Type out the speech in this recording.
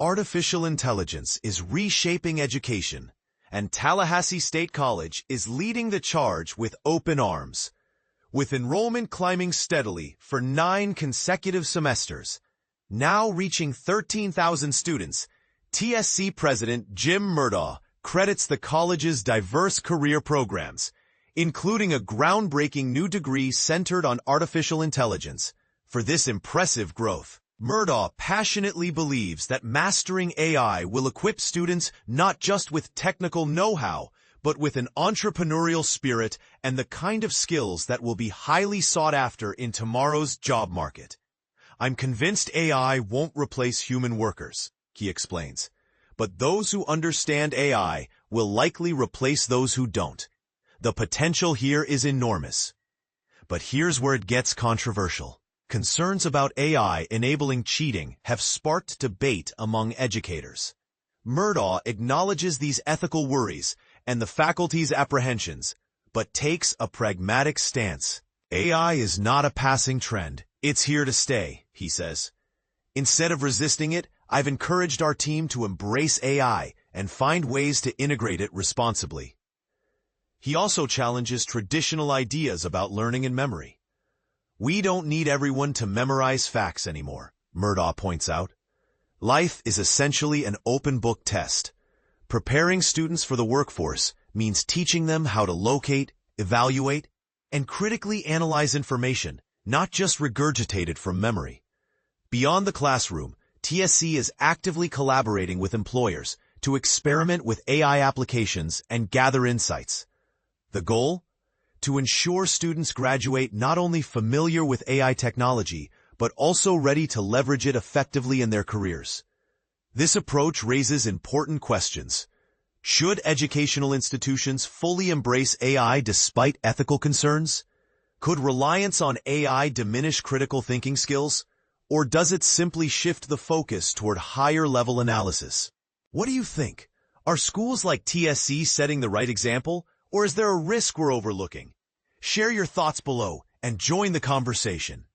Artificial intelligence is reshaping education, and Tallahassee State College is leading the charge with open arms. With enrollment climbing steadily for 9 consecutive semesters, now reaching 13,000 students, TSC President Jim Murdaugh credits the college's diverse career programs, including a groundbreaking new degree centered on artificial intelligence, for this impressive growth. Murdaugh passionately believes that mastering AI will equip students not just with technical know-how, but with an entrepreneurial spirit and the kind of skills that will be highly sought after in tomorrow's job market. "I'm convinced AI won't replace human workers," he explains, "but those who understand AI will likely replace those who don't. The potential here is enormous." But here's where it gets controversial. Concerns about AI enabling cheating have sparked debate among educators. Murdaugh acknowledges these ethical worries and the faculty's apprehensions, but takes a pragmatic stance. "AI is not a passing trend. It's here to stay," he says. "Instead of resisting it, I've encouraged our team to embrace AI and find ways to integrate it responsibly." He also challenges traditional ideas about learning and memory. "We don't need everyone to memorize facts anymore," Murdaugh points out. "Life is essentially an open book test. Preparing students for the workforce means teaching them how to locate, evaluate, and critically analyze information, not just regurgitate it from memory." Beyond the classroom, TSC is actively collaborating with employers to experiment with AI applications and gather insights. The goal? To ensure students graduate not only familiar with AI technology, but also ready to leverage it effectively in their careers. This approach raises important questions. Should educational institutions fully embrace AI despite ethical concerns? Could reliance on AI diminish critical thinking skills? Or does it simply shift the focus toward higher-level analysis? What do you think? Are schools like TSC setting the right example? Or is there a risk we're overlooking? Share your thoughts below and join the conversation.